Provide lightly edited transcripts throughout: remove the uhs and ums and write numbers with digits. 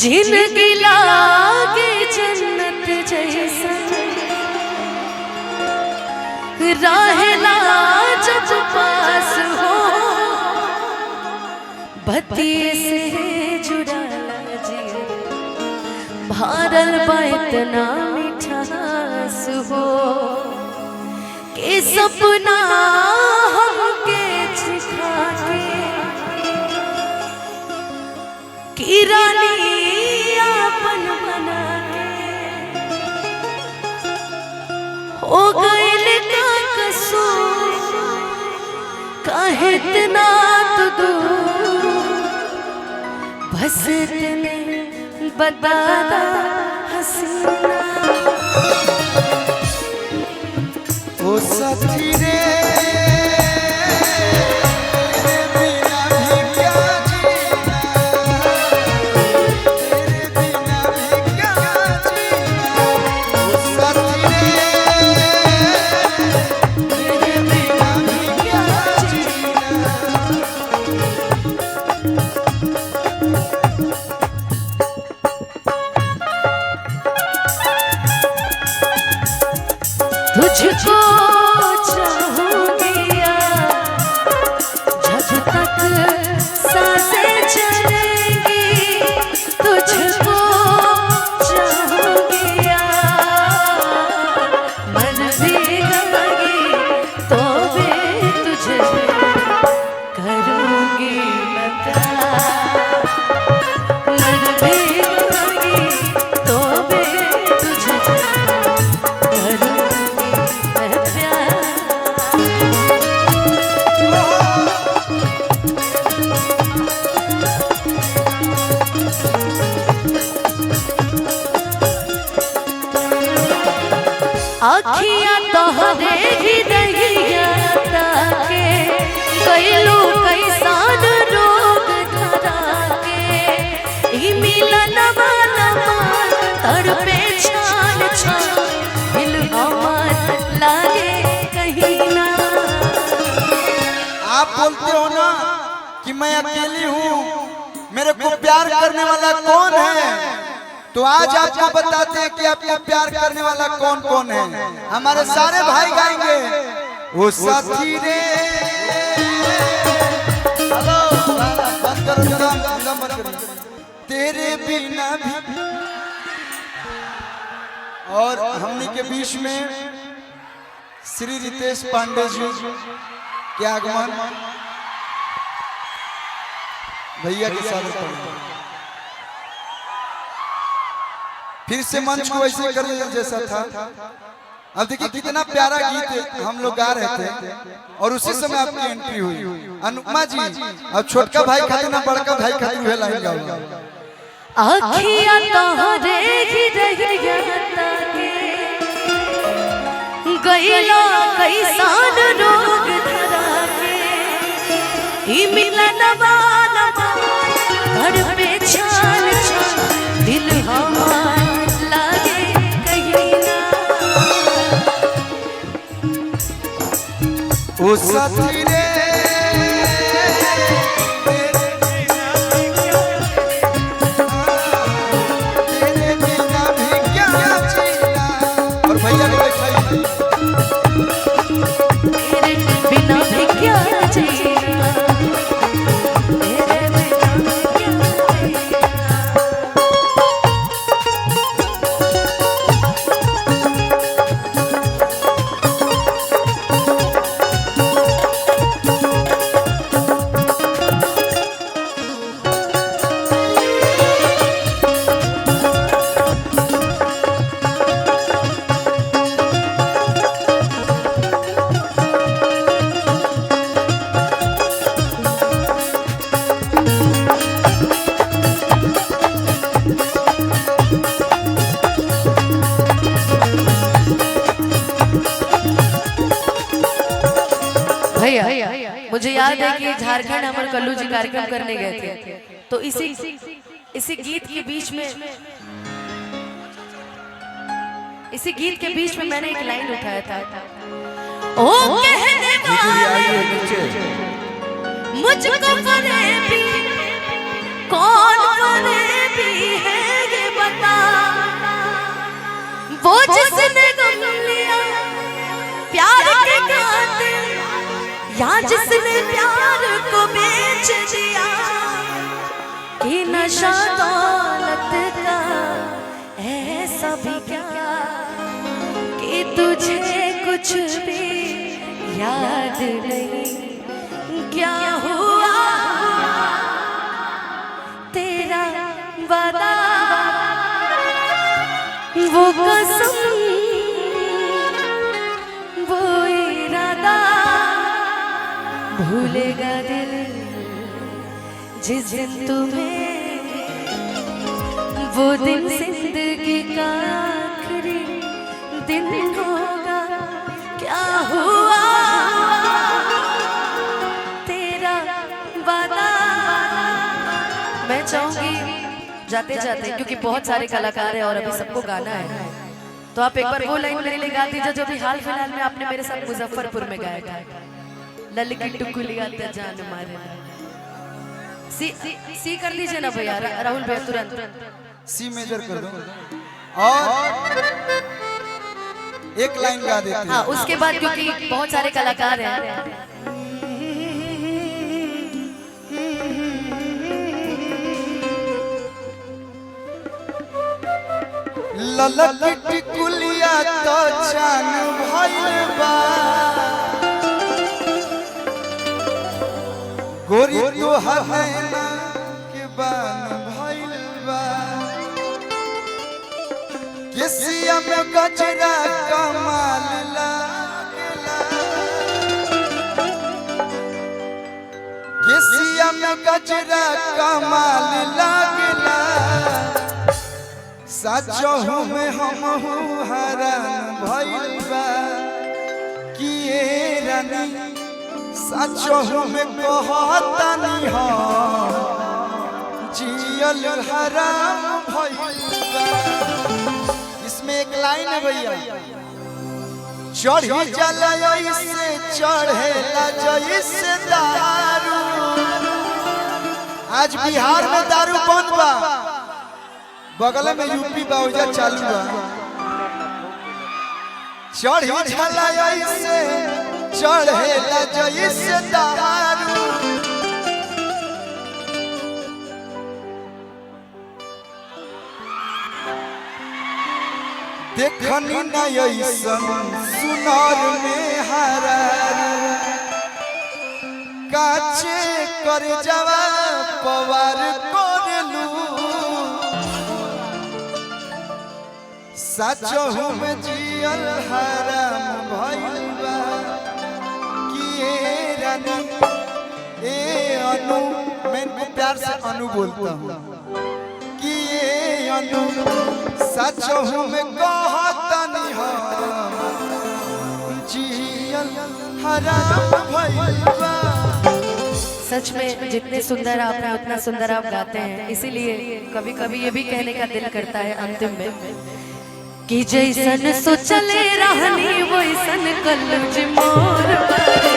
जिंदगी लागे जन्नत जैसा रहेला जब पास हो बत्ती से जुड़ाला जिया भारल बा इतना मिठास हो के सपना हमके सिखा के रानी अपन बना के हो गइल का कसूर काहे इतना तो दूर बस इतने बता हसीना ओ साथी रे तुझको चाहूंगी जब तक सांसें चलेंगी तुझको चाहूंगी मन भी गवागी तो भी तुझे करूंगी मैं प्यार मन भी गवागी तो भी तुझे आखियाँ तोहरे ही रहिया ताके कइलू कैसान रोग धरा के ई मिलन वाला तड़पे छान छान दिल हमार लागे कहीं ना। आप बोलते हो ना कि मैं अकेली हूँ, मेरे को प्यार करने वाला कौन है, तो आज आपको बताते हैं कि आपको प्यार करने वाला कौन कौन है। हमारे सारे भाई गाएंगे वो साथी रे। हेलो बंद करो जरा, बंद करो। तेरे बिना भी। और हमने के बीच में श्री रितेश पांडे जी के आगमन भैया के साथ फिर से मंच को ऐसे कर जैसा था। अब देखिए कितना प्यारा गीत हम लोग गा रहे थे और उसी समय आपकी एंट्री हुई। अनुपमा जी अब छोटका भाई खाते ना बड़का भाई खाते हुए लाइन गाओ। आखियाँ तोहरे ही रहिया ताके गइला कैसान रोग धरा के ई मिलन वाला तड़पे छान छान दिल हमार लागे कहीं ना। ओ साथी रे तेरे बिना भी क्या जीना। और भैया को बैठाइए। तेरे बिना भी क्या जीना, तेरे बिना भी क्या जीना। भैया मुझे याद है कि झारखंड अमर कल्लू जी कार्यक्रम करने गए थे, तो इसी गीत के बीच में मैंने एक लाइन उठाया था। ओ कहने वाले मुझको फरेबी कौन फरेबी है नशा दौलत का ऐसा भी क्या कि तुझे कुछ भी याद नहीं। क्या हुआ तेरा वादा, वो कसम, वो इरादा, भूलेगा दिल जिस दिन तुम्हें, वो दिन जिंदगी का आखिरी दिन होगा। क्या हुआ तेरा वादा। मैं चाहूंगी जाते जाते, क्योंकि बहुत सारे कलाकार हैं और अभी सबको गाना है, तो आप एक बार वो लाइन मेरे लिए गा दीजिए जो भी हाल फिलहाल में आपने मेरे साथ मुजफ्फरपुर में गाया था। लल की टुकुलिया ते जान मारे। सी कर दीजिए ना भैया, राहुल भैया तुरंत सी मेजर कर दो और एक लाइन गा देते हैं। हाँ, उसके बाद क्योंकि बहुत सारे कलाकार हैं। ललक टिकुलिया तो जान भइल बा, गोरी तो हमेना के बान भइल बा, केसिया में गजरा कमाल लागला, केसिया में गजरा कमाल लागला, सचहु में हमहु हरान भइल बा, किए रानी सचहु में कहतनी हम जियल हराम भइल बा। इसमें एक लाइन है भैया, चढ़ी जलय से चढ़ेला जैसे दारू। आज बिहार में दारू बंद बा, बगल में यूपी बाउजा चालू बा। चढ़ी जलय से चढ़ेला जैसे दारू, देखनी न ऐसन सुनार में हरारू, काचे कर जवा पवार कोरलू, सचहु में जियल हराम भइल बा, किए रानी ए अनु, मैं इनको प्यार से अनु बोलता हूँ, किए अनु सचहु में कहतनी हम जियल हराम भइल बा। सच में जितने सुंदर आप हैं उतना सुंदर आप गाते हैं, इसीलिए कभी कभी ये भी कहने का दिल करता है अंतिम में कि जैसन सोचले रहनी वैसन कलज मोर बारे,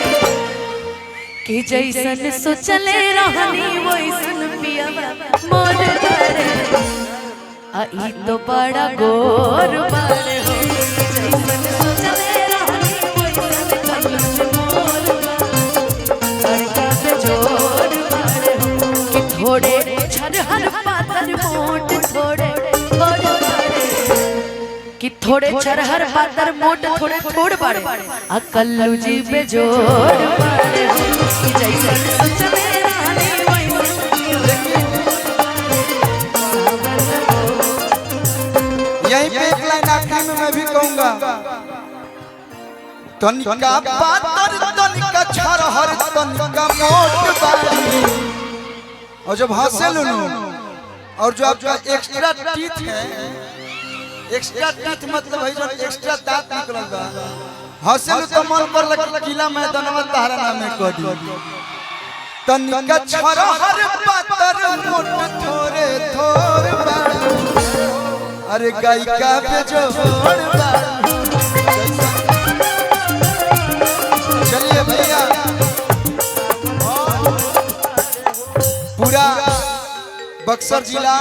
कि जैसन सोचले रहनी वैसन पियवा मोर बारे, आई तो बड़ा गोर बारे हो। जैसन सोचले रहनी वैसन कलज मोर बारे, पे जोर बारे हो, कि थोड़े छरहर पातर मोट थोड़े कि थोड़े छरहर पातर मोट थोड़े थोड़ बाड़े, आ कल्लू जी पे जोर बाड़े हो, कि जैसे सोचले रहनी यहीं पे एक लाइन आखिरी में मैं भी कहूंगा, तनिका पातर तनिका छरहर तनिका मोट बाड़ी, और जब हंसे लुनू और जो आपका एक्स्ट्रा टीथ है, एक्स्ट्रा टीथ मतलब है जो एक्स्ट्रा दांत निकलल बा, हंसलू तो मन पर लग किला मैदानवा तहरा नाम में कह दी, तनिका छरहर पातर मोट थोड़े थोर बाड़ी, अरे गायिका पे जोड़ बाड़ी। चलिए भैया, पूरा बक्सर जिला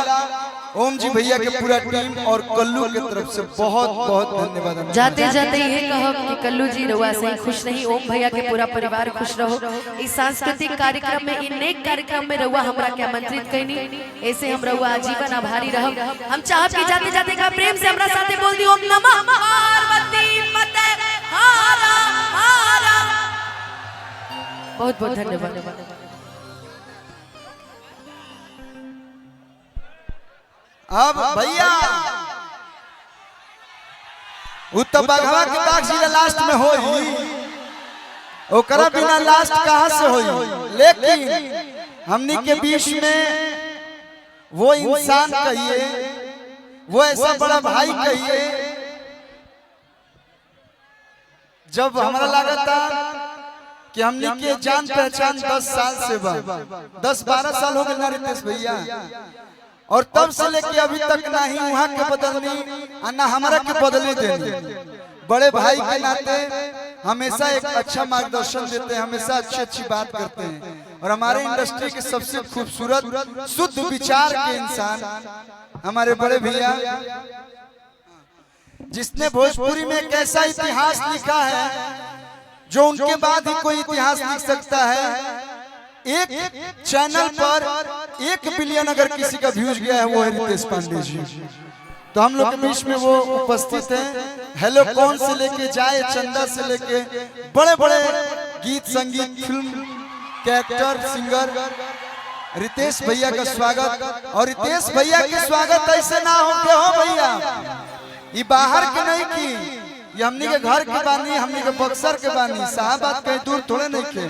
ओम जी भैया के पूरा टीम और कल्लू के तरफ से बहुत बहुत धन्यवाद। जाते जाते ये कहब कि कल्लू जी रहुआ से खुश नहीं, ओम भैया के पूरा परिवार खुश रहो। इस सांस्कृतिक कार्यक्रम में, इन नेक कार्यक्रम में रहुआ हमरा के आमंत्रित कैनी, ऐसे हम रहुआ आजीवन आभारी रहब। हम चाहब कि जाते जाते का प्रेम से हमरा साथे बोल दी ओम नमः पार्वती पते हारा हारा। बहुत बहुत धन्यवाद। अब भैया उत्तर बघवा के बाग जिला लास्ट में होई, ओकरा बिना लास्ट कहां से होई। लेकिन हमनी के बीच में वो इंसान कहिए, वो ऐसा बड़ा भाई कहिए, जब हमारा लगा था कि हमनी के जान पहचान 10 साल से बा, 10-12 साल हो गए ना रितेश भैया, और तब से लेके अभी तक ना ही वहाँ के बदलनी ना हमारा के बदले देनी। बड़े भाई के नाते हमेशा एक अच्छा मार्गदर्शन देते हैं, हमेशा अच्छी बात करते हैं। और हमारे इंडस्ट्री के सबसे खूबसूरत शुद्ध विचार के इंसान हमारे बड़े भैया, जिसने भोजपुरी में एक ऐसा इतिहास लिखा है जो उनके बाद ही कोई इतिहास लिख सकता है। एक चैनल पर 1 बिलियन अगर किसी का व्यूज गया है वो है रितेश पांडे जी। तो हम लोग के बीच में वो उपस्थित हैं। हेलो कौन से लेके जाए चंदा से लेके बड़े बड़े गीत संगीत फिल्म के एक्टर सिंगर रितेश भैया का स्वागत। और रितेश भैया के स्वागत ऐसे ना हो के हो भैया, ये बाहर के नहीं की, ये हमनी के घर के बानी, हमनी के बक्सर के बानी, साहबाद कहीं दूर थोड़े नहीं के।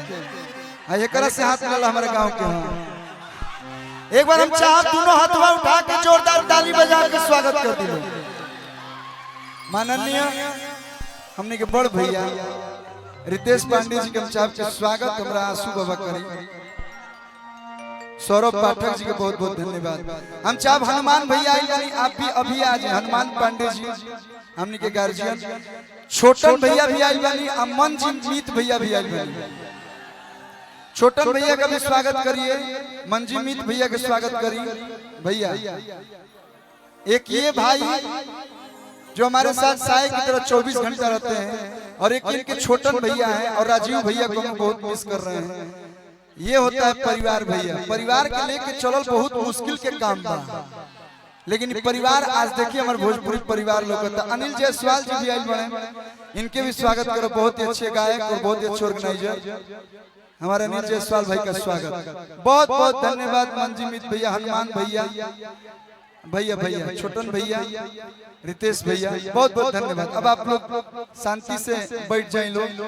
एक से हाथ मिला हमारे गांव के हैं। एक बार हम चाह दोनों हाथवा उठा के जोरदार ताली बजा के स्वागत कर दिलो। माननीय हमने के बड़ भैया रितेश पांडे जी के हम चाह के स्वागत हमरा आंसू बाबा करी। सौरभ पाठक जी के बहुत बहुत धन्यवाद। हम चाह हनुमान भैया यानी आप भी अभी आज हनुमान पांडे जी हमने के गार्जियन, छोटन भैया भी आई बानी, अमन जी मीत भैया भी आई बानी। छोटन भैया का भी स्वागत करिए, मंजीमित भैया का स्वागत करिए। भैया एक ये भाई जो हमारे साथ साय की तरह 24 घंटा रहते हैं, और एक इनके छोटन भैया हैं, और राजीव भैया को हम बहुत मिस कर रहे हैं। ये होता है परिवार भैया। परिवार के लेके चलल बहुत मुश्किल के काम बा, लेकिन परिवार आज देखिए हमारे भोजपुरी परिवार लोग। अनिल जायसवाल जी भी आए बने, इनके भी स्वागत करो। बहुत ही अच्छे गायक और बहुत ही अच्छे ऑर्गेनाइजर हमारे अनिल जायसवाल भाई का स्वागत। बहुत बहुत धन्यवाद मंजीमित भैया, हनुमान भैया, भैया छोटन भैया, रितेश भैया, बहुत बहुत धन्यवाद। अब आप लोग शांति से बैठ जाए लोग।